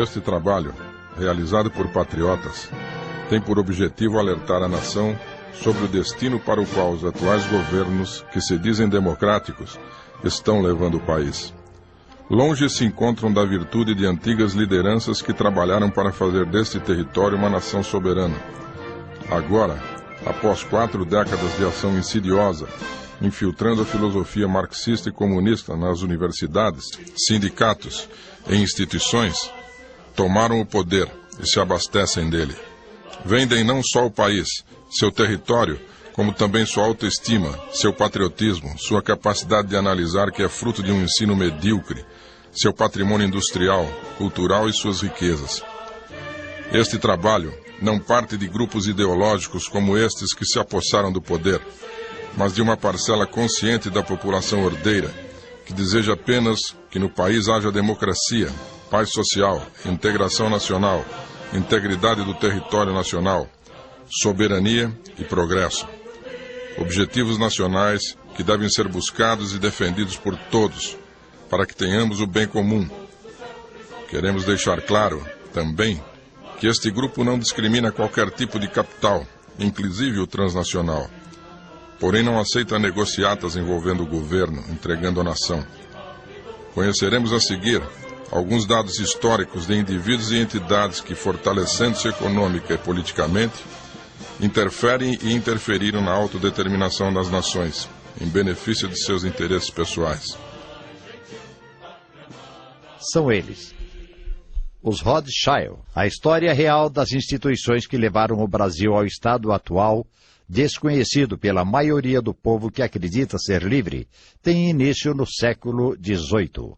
Este trabalho, realizado por patriotas, tem por objetivo alertar a nação sobre o destino para o qual os atuais governos, que se dizem democráticos, estão levando o país. Longe se encontram da virtude de antigas lideranças que trabalharam para fazer deste território uma nação soberana. Agora, após 4 décadas de ação insidiosa, infiltrando a filosofia marxista e comunista nas universidades, sindicatos e instituições, tomaram o poder e se abastecem dele. Vendem não só o país, seu território, como também sua autoestima, seu patriotismo, sua capacidade de analisar que é fruto de um ensino medíocre, seu patrimônio industrial, cultural e suas riquezas. Este trabalho não parte de grupos ideológicos como estes que se apossaram do poder, mas de uma parcela consciente da população ordeira, que deseja apenas que no país haja democracia, paz social, integração nacional, integridade do território nacional, soberania e progresso. Objetivos nacionais que devem ser buscados e defendidos por todos, para que tenhamos o bem comum. Queremos deixar claro, também, que este grupo não discrimina qualquer tipo de capital, inclusive o transnacional. Porém, não aceita negociatas envolvendo o governo, entregando a nação. Conheceremos a seguir alguns dados históricos de indivíduos e entidades que, fortalecendo-se econômica e politicamente, interferem e interferiram na autodeterminação das nações, em benefício de seus interesses pessoais. São eles, os Rothschild, a história real das instituições que levaram o Brasil ao estado atual, desconhecido pela maioria do povo que acredita ser livre, tem início no século XVIII.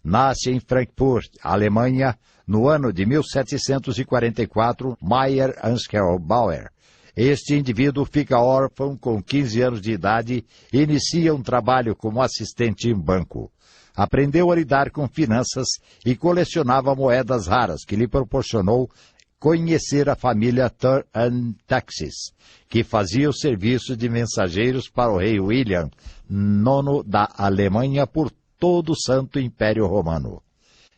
Nasce em Frankfurt, Alemanha, no ano de 1744, Meyer Anskel Bauer. Este indivíduo fica órfão com 15 anos de idade e inicia um trabalho como assistente em banco. Aprendeu a lidar com finanças e colecionava moedas raras, que lhe proporcionou conhecer a família Thur and Taxis, que fazia o serviço de mensageiros para o rei William IX da Alemanha por todo o Santo Império Romano.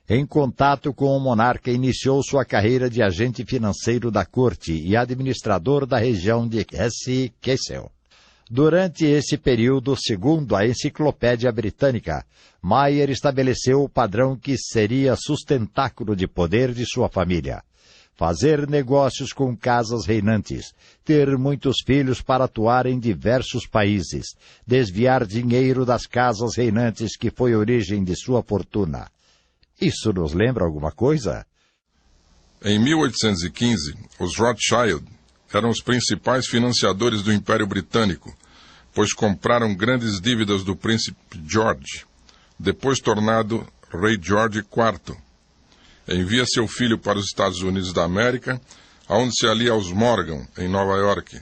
Em contato com o monarca, iniciou sua carreira de agente financeiro da corte e administrador da região de Hesse-Kassel. Durante esse período, segundo a Enciclopédia Britânica, Meyer estabeleceu o padrão que seria sustentáculo de poder de sua família. Fazer negócios com casas reinantes, ter muitos filhos para atuar em diversos países, desviar dinheiro das casas reinantes que foi a origem de sua fortuna. Isso nos lembra alguma coisa? Em 1815, os Rothschild eram os principais financiadores do Império Britânico, pois compraram grandes dívidas do príncipe George, depois tornado rei George IV. Envia seu filho para os Estados Unidos da América, aonde se alia aos Morgan, em Nova York,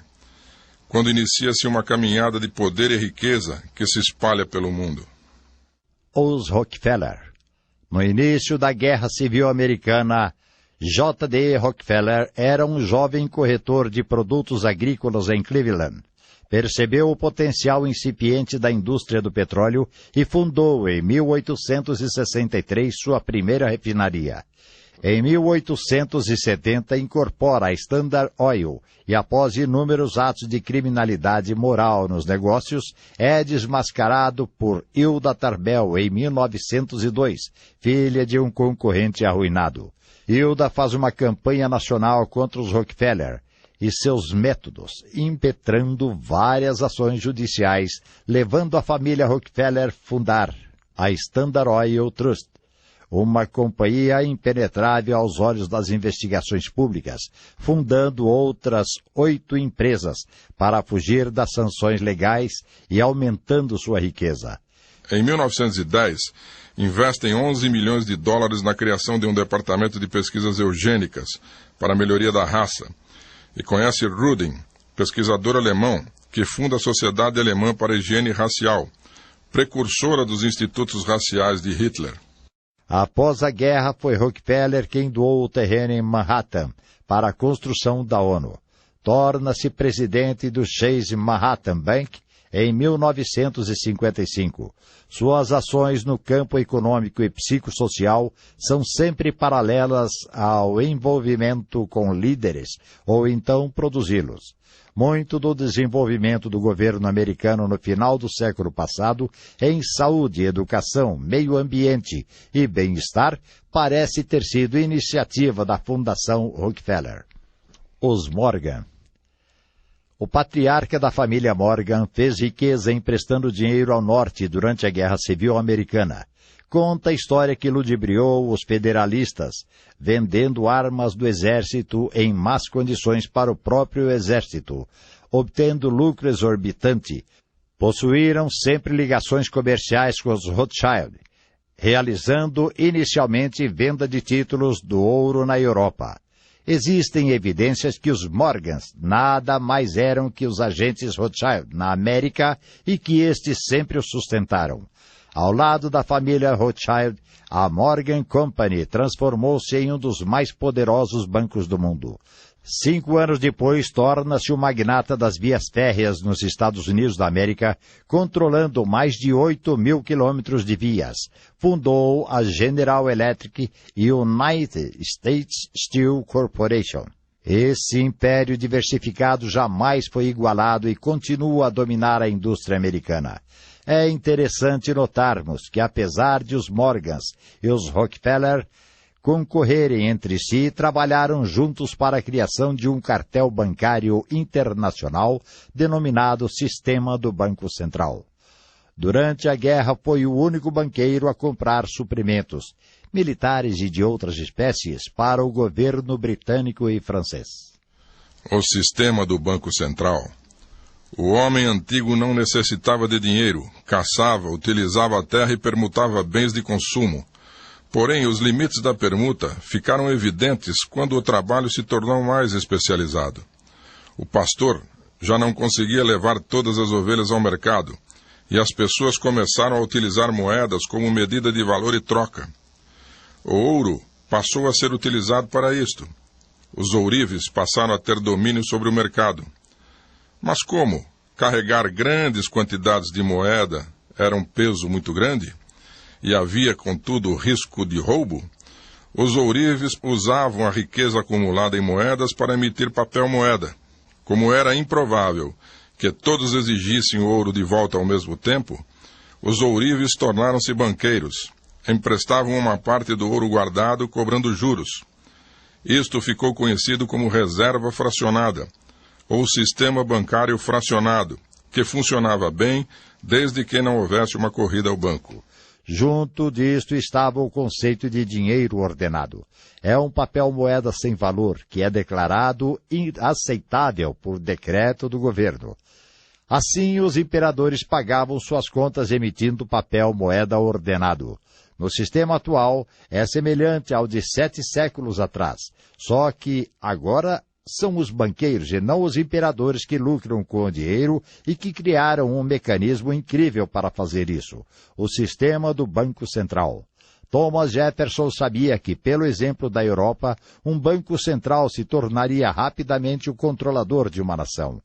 quando inicia-se uma caminhada de poder e riqueza que se espalha pelo mundo. Os Rockefeller. No início da Guerra Civil Americana, J.D. Rockefeller era um jovem corretor de produtos agrícolas em Cleveland. Percebeu o potencial incipiente da indústria do petróleo e fundou em 1863 sua primeira refinaria. Em 1870 incorpora a Standard Oil e, após inúmeros atos de criminalidade moral nos negócios, é desmascarado por Hilda Tarbell em 1902, filha de um concorrente arruinado. Hilda faz uma campanha nacional contra os Rockefeller e seus métodos, impetrando várias ações judiciais, levando a família Rockefeller a fundar a Standard Oil Trust, uma companhia impenetrável aos olhos das investigações públicas, fundando outras 8 empresas para fugir das sanções legais e aumentando sua riqueza. Em 1910, investem 11 milhões de dólares na criação de um departamento de pesquisas eugênicas para a melhoria da raça, e conhece Rudin, pesquisador alemão, que funda a Sociedade Alemã para a Higiene Racial, precursora dos institutos raciais de Hitler. Após a guerra, foi Rockefeller quem doou o terreno em Manhattan para a construção da ONU. Torna-se presidente do Chase Manhattan Bank em 1955. Suas ações no campo econômico e psicossocial são sempre paralelas ao envolvimento com líderes, ou então produzi-los. Muito do desenvolvimento do governo americano no final do século passado em saúde, educação, meio ambiente e bem-estar parece ter sido iniciativa da Fundação Rockefeller. Os Morgan. O patriarca da família Morgan fez riqueza emprestando dinheiro ao norte durante a Guerra Civil Americana. Conta a história que ludibriou os federalistas, vendendo armas do exército em más condições para o próprio exército, obtendo lucro exorbitante. Possuíram sempre ligações comerciais com os Rothschild, realizando inicialmente venda de títulos do ouro na Europa. Existem evidências que os Morgans nada mais eram que os agentes Rothschild na América e que estes sempre o sustentaram. Ao lado da família Rothschild, a Morgan Company transformou-se em um dos mais poderosos bancos do mundo. 5 anos depois, torna-se o magnata das vias férreas nos Estados Unidos da América, controlando mais de 8.000 quilômetros de vias. Fundou a General Electric e United States Steel Corporation. Esse império diversificado jamais foi igualado e continua a dominar a indústria americana. É interessante notarmos que, apesar de os Morgans e os Rockefeller concorrerem entre si, trabalharam juntos para a criação de um cartel bancário internacional denominado Sistema do Banco Central. Durante a guerra foi o único banqueiro a comprar suprimentos, militares e de outras espécies, para o governo britânico e francês. O Sistema do Banco Central. O homem antigo não necessitava de dinheiro, caçava, utilizava a terra e permutava bens de consumo. Porém, os limites da permuta ficaram evidentes quando o trabalho se tornou mais especializado. O pastor já não conseguia levar todas as ovelhas ao mercado, e as pessoas começaram a utilizar moedas como medida de valor e troca. O ouro passou a ser utilizado para isto. Os ourives passaram a ter domínio sobre o mercado. Mas como carregar grandes quantidades de moeda era um peso muito grande, e havia, contudo, risco de roubo, os ourives usavam a riqueza acumulada em moedas para emitir papel-moeda. Como era improvável que todos exigissem o ouro de volta ao mesmo tempo, os ourives tornaram-se banqueiros, emprestavam uma parte do ouro guardado cobrando juros. Isto ficou conhecido como reserva fracionada, ou sistema bancário fracionado, que funcionava bem desde que não houvesse uma corrida ao banco. Junto disto estava o conceito de dinheiro ordenado. É um papel-moeda sem valor, que é declarado inaceitável por decreto do governo. Assim, os imperadores pagavam suas contas emitindo papel-moeda ordenado. No sistema atual, é semelhante ao de 7 séculos atrás, só que agora são os banqueiros e não os imperadores que lucram com o dinheiro e que criaram um mecanismo incrível para fazer isso, o sistema do Banco Central. Thomas Jefferson sabia que, pelo exemplo da Europa, um banco central se tornaria rapidamente o controlador de uma nação.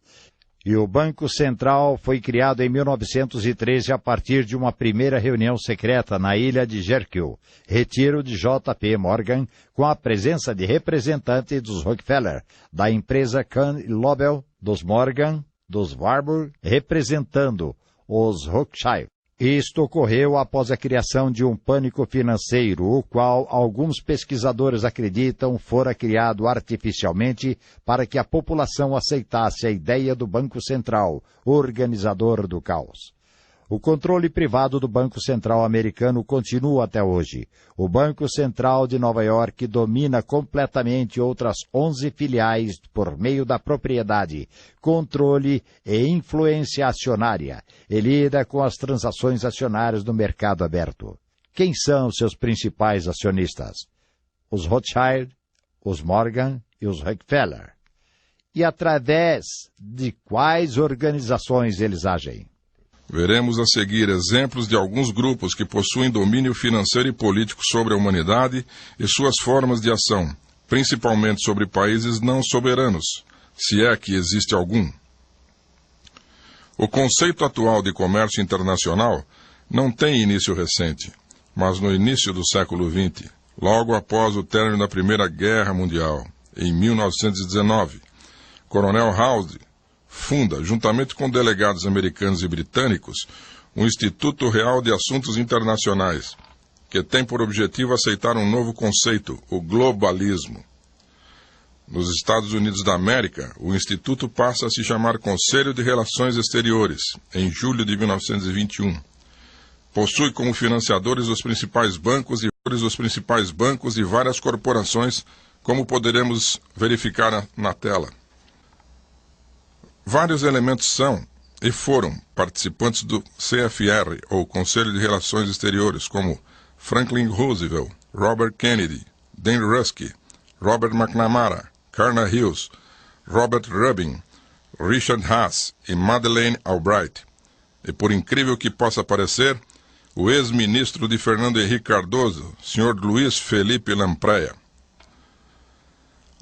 E o Banco Central foi criado em 1913 a partir de uma primeira reunião secreta na ilha de Jekyll, retiro de J.P. Morgan, com a presença de representantes dos Rockefeller, da empresa Kahn e Lobel, dos Morgan, dos Warburg, representando os Rothschild. Isto ocorreu após a criação de um pânico financeiro, o qual alguns pesquisadores acreditam fora criado artificialmente para que a população aceitasse a ideia do Banco Central, organizador do caos. O controle privado do Banco Central americano continua até hoje. O Banco Central de Nova York domina completamente outras 11 filiais por meio da propriedade, controle e influência acionária, e lida com as transações acionárias do mercado aberto. Quem são seus principais acionistas? Os Rothschild, os Morgan e os Rockefeller. E através de quais organizações eles agem? Veremos a seguir exemplos de alguns grupos que possuem domínio financeiro e político sobre a humanidade e suas formas de ação, principalmente sobre países não soberanos, se é que existe algum. O conceito atual de comércio internacional não tem início recente, mas no início do século XX, logo após o término da Primeira Guerra Mundial, em 1919, Coronel House funda, juntamente com delegados americanos e britânicos, um Instituto Real de Assuntos Internacionais, que tem por objetivo aceitar um novo conceito, o globalismo. Nos Estados Unidos da América, o Instituto passa a se chamar Conselho de Relações Exteriores, em julho de 1921. Possui como financiadores os principais bancos e várias corporações, como poderemos verificar na tela. Vários elementos são e foram participantes do CFR, ou Conselho de Relações Exteriores, como Franklin Roosevelt, Robert Kennedy, Dan Rusk, Robert McNamara, Carter Hughes, Robert Rubin, Richard Haas e Madeleine Albright. E por incrível que possa parecer, o ex-ministro de Fernando Henrique Cardoso, Sr. Luiz Felipe Lampreia.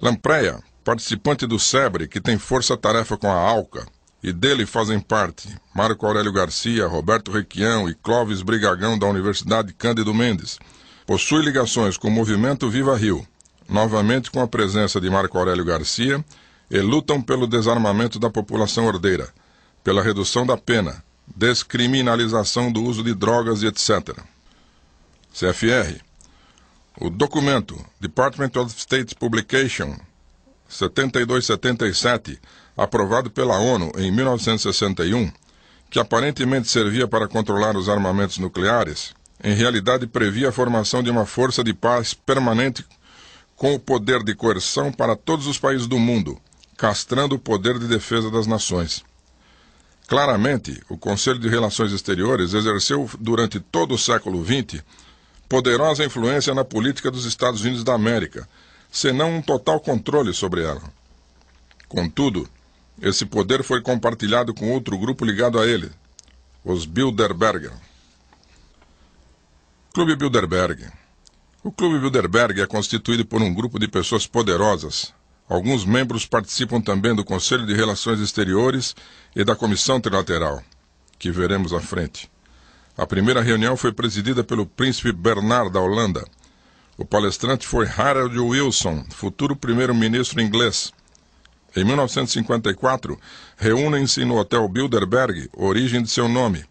Lampreia, participante do SEBRE, que tem força-tarefa com a ALCA, e dele fazem parte Marco Aurélio Garcia, Roberto Requião e Clóvis Brigagão da Universidade Cândido Mendes. Possui ligações com o movimento Viva Rio, novamente com a presença de Marco Aurélio Garcia, e lutam pelo desarmamento da população ordeira, pela redução da pena, descriminalização do uso de drogas e etc. CFR. O documento Department of State Publication 7277, aprovado pela ONU em 1961, que aparentemente servia para controlar os armamentos nucleares, em realidade previa a formação de uma força de paz permanente com o poder de coerção para todos os países do mundo, castrando o poder de defesa das nações. Claramente, o Conselho de Relações Exteriores exerceu durante todo o século XX poderosa influência na política dos Estados Unidos da América, senão um total controle sobre ela. Contudo, esse poder foi compartilhado com outro grupo ligado a ele, os Bilderberger. Clube Bilderberg. O Clube Bilderberg é constituído por um grupo de pessoas poderosas. Alguns membros participam também do Conselho de Relações Exteriores e da Comissão Trilateral, que veremos à frente. A primeira reunião foi presidida pelo príncipe Bernard da Holanda. O palestrante foi Harold Wilson, futuro primeiro-ministro inglês. Em 1954, reúnem-se no Hotel Bilderberg, origem de seu nome.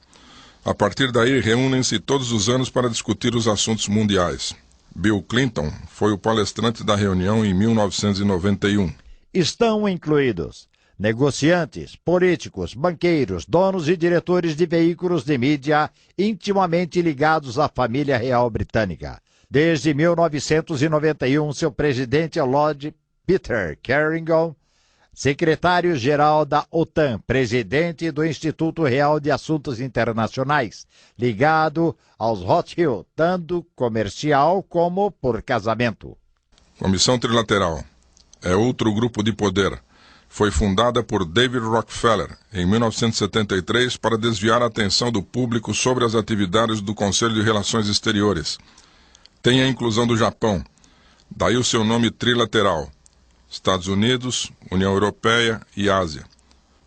A partir daí, reúnem-se todos os anos para discutir os assuntos mundiais. Bill Clinton foi o palestrante da reunião em 1991. Estão incluídos negociantes, políticos, banqueiros, donos e diretores de veículos de mídia intimamente ligados à família real britânica. Desde 1991, seu presidente é Lord Peter Carrington, secretário-geral da OTAN, presidente do Instituto Real de Assuntos Internacionais, ligado aos Rothschild, tanto comercial como por casamento. Comissão Trilateral é outro grupo de poder. Foi fundada por David Rockefeller em 1973 para desviar a atenção do público sobre as atividades do Conselho de Relações Exteriores. Tem a inclusão do Japão, daí o seu nome trilateral: Estados Unidos, União Europeia e Ásia.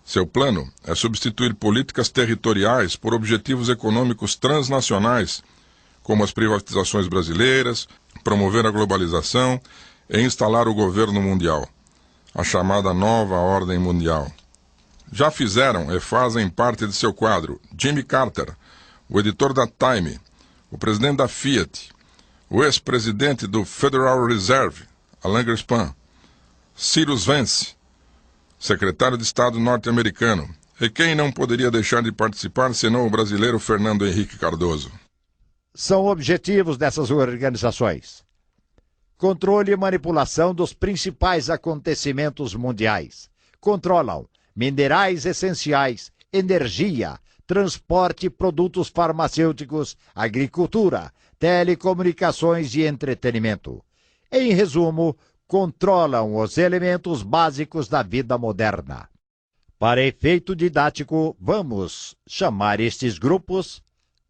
Seu plano é substituir políticas territoriais por objetivos econômicos transnacionais, como as privatizações brasileiras, promover a globalização e instalar o governo mundial, a chamada Nova Ordem Mundial. Já fizeram e fazem parte de seu quadro Jimmy Carter, o editor da Time, o presidente da Fiat, o ex-presidente do Federal Reserve, Alan Greenspan, Cyrus Vance, secretário de Estado norte-americano, e quem não poderia deixar de participar senão o brasileiro Fernando Henrique Cardoso. São objetivos dessas organizações: controle e manipulação dos principais acontecimentos mundiais. Controlam minerais essenciais, energia, transporte, produtos farmacêuticos, agricultura, telecomunicações e entretenimento. Em resumo, controlam os elementos básicos da vida moderna. Para efeito didático, vamos chamar estes grupos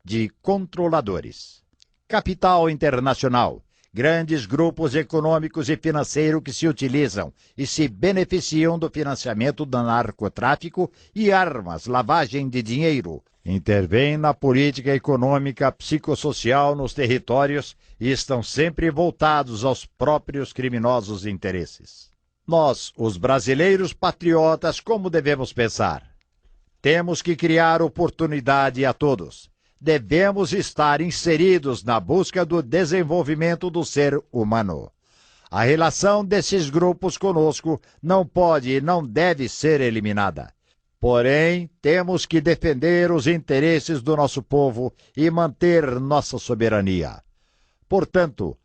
de controladores. Capital internacional, grandes grupos econômicos e financeiros que se utilizam e se beneficiam do financiamento do narcotráfico e armas, lavagem de dinheiro, intervêm na política econômica psicossocial nos territórios e estão sempre voltados aos próprios criminosos interesses. Nós, os brasileiros patriotas, como devemos pensar? Temos que criar oportunidade a todos. Devemos estar inseridos na busca do desenvolvimento do ser humano. A relação desses grupos conosco não pode e não deve ser eliminada. Porém, temos que defender os interesses do nosso povo e manter nossa soberania. Portanto,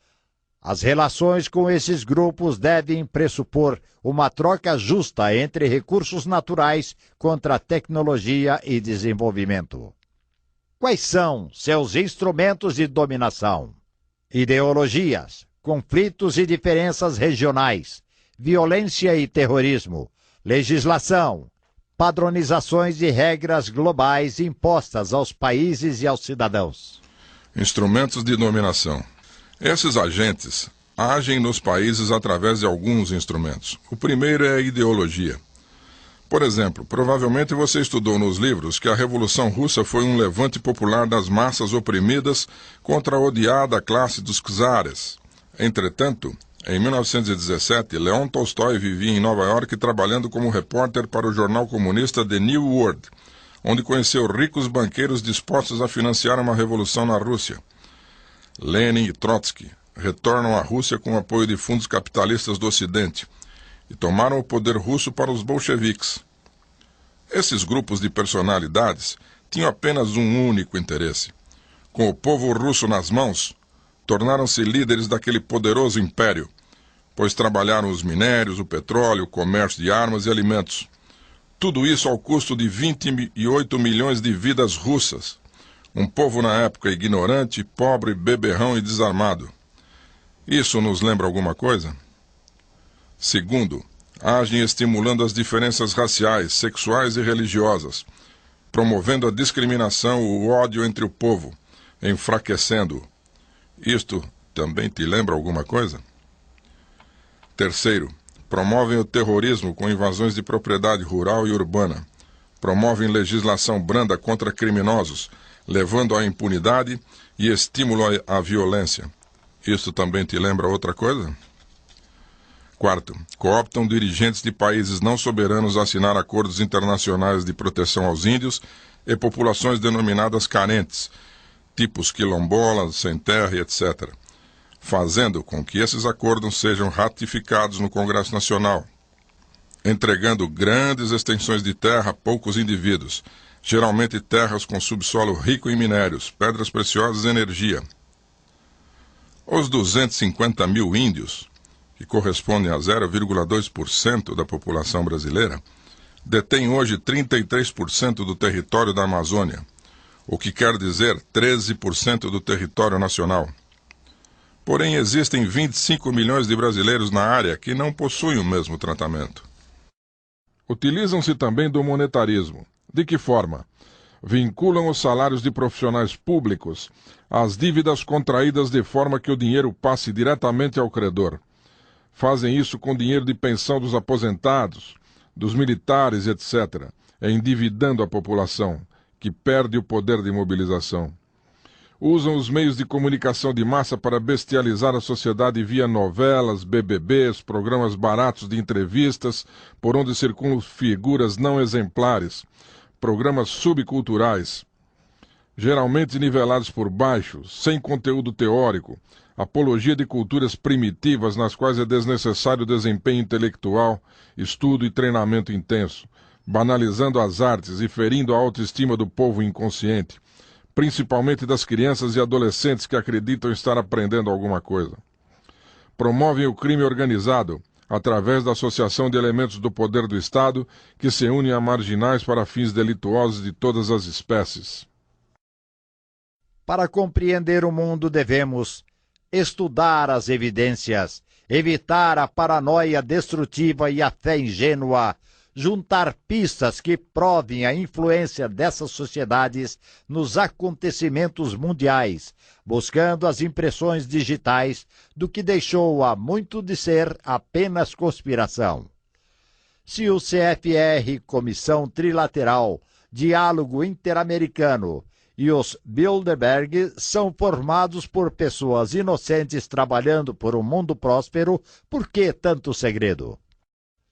as relações com esses grupos devem pressupor uma troca justa entre recursos naturais contra a tecnologia e desenvolvimento. Quais são seus instrumentos de dominação? Ideologias, conflitos e diferenças regionais, violência e terrorismo, legislação, padronizações e regras globais impostas aos países e aos cidadãos. Instrumentos de dominação. Esses agentes agem nos países através de alguns instrumentos. O primeiro é a ideologia. Por exemplo, provavelmente você estudou nos livros que a Revolução Russa foi um levante popular das massas oprimidas contra a odiada classe dos czares. Entretanto, em 1917, Leon Tolstói vivia em Nova York trabalhando como repórter para o jornal comunista The New World, onde conheceu ricos banqueiros dispostos a financiar uma revolução na Rússia. Lenin e Trotsky retornam à Rússia com o apoio de fundos capitalistas do Ocidente e tomaram o poder russo para os bolcheviques. Esses grupos de personalidades tinham apenas um único interesse. Com o povo russo nas mãos, tornaram-se líderes daquele poderoso império, pois trabalharam os minérios, o petróleo, o comércio de armas e alimentos. Tudo isso ao custo de 28 milhões de vidas russas. Um povo na época ignorante, pobre, beberrão e desarmado. Isso nos lembra alguma coisa? Segundo, agem estimulando as diferenças raciais, sexuais e religiosas, promovendo a discriminação, o ódio entre o povo, enfraquecendo-o. Isto também te lembra alguma coisa? Terceiro, promovem o terrorismo com invasões de propriedade rural e urbana. Promovem legislação branda contra criminosos, levando à impunidade e estímulo à violência. Isto também te lembra outra coisa? Quarto, cooptam dirigentes de países não soberanos a assinar acordos internacionais de proteção aos índios e populações denominadas carentes, tipos quilombolas, sem terra, etc., fazendo com que esses acordos sejam ratificados no Congresso Nacional, entregando grandes extensões de terra a poucos indivíduos, geralmente terras com subsolo rico em minérios, pedras preciosas e energia. Os 250 mil índios, que correspondem a 0,2% da população brasileira, detêm hoje 33% do território da Amazônia, o que quer dizer 13% do território nacional. Porém, existem 25 milhões de brasileiros na área que não possuem o mesmo tratamento. Utilizam-se também do monetarismo. De que forma? Vinculam os salários de profissionais públicos às dívidas contraídas de forma que o dinheiro passe diretamente ao credor. Fazem isso com dinheiro de pensão dos aposentados, dos militares, etc., endividando a população, que perde o poder de mobilização. Usam os meios de comunicação de massa para bestializar a sociedade via novelas, BBBs, programas baratos de entrevistas, por onde circulam figuras não exemplares, programas subculturais, geralmente nivelados por baixo, sem conteúdo teórico, apologia de culturas primitivas nas quais é desnecessário desempenho intelectual, estudo e treinamento intenso, banalizando as artes e ferindo a autoestima do povo inconsciente, principalmente das crianças e adolescentes que acreditam estar aprendendo alguma coisa. Promovem o crime organizado, através da associação de elementos do poder do Estado que se unem a marginais para fins delituosos de todas as espécies. Para compreender o mundo devemos estudar as evidências, evitar a paranoia destrutiva e a fé ingênua, juntar pistas que provem a influência dessas sociedades nos acontecimentos mundiais, buscando as impressões digitais do que deixou há muito de ser apenas conspiração. Se o CFR, Comissão Trilateral, Diálogo Interamericano e os Bilderberg são formados por pessoas inocentes trabalhando por um mundo próspero, por que tanto segredo?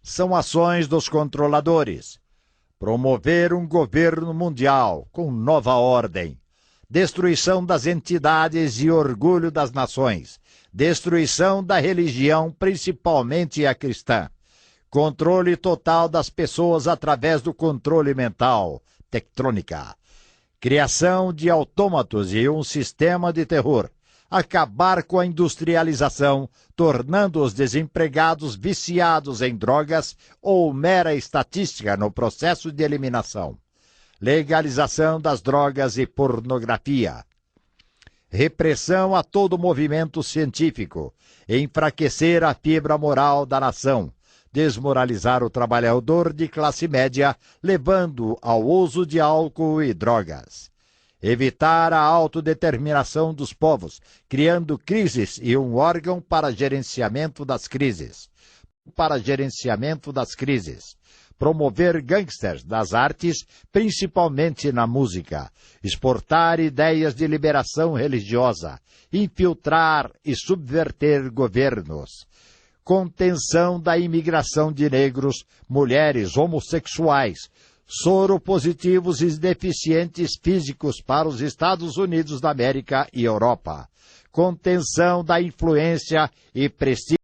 São ações dos controladores. Promover um governo mundial com nova ordem. Destruição das entidades e orgulho das nações. Destruição da religião, principalmente a cristã. Controle total das pessoas através do controle mental, tectrônica. Criação de autômatos e um sistema de terror. Acabar com a industrialização, tornando os desempregados viciados em drogas ou mera estatística no processo de eliminação. Legalização das drogas e pornografia. Repressão a todo movimento científico. Enfraquecer a fibra moral da nação. Desmoralizar o trabalhador de classe média, levando ao uso de álcool e drogas. Evitar a autodeterminação dos povos, criando crises e um órgão para gerenciamento das crises. Promover gangsters das artes, principalmente na música. Exportar ideias de liberação religiosa. Infiltrar e subverter governos. Contenção da imigração de negros, mulheres, homossexuais, soropositivos e deficientes físicos para os Estados Unidos da América e Europa. Contenção da influência e prestígio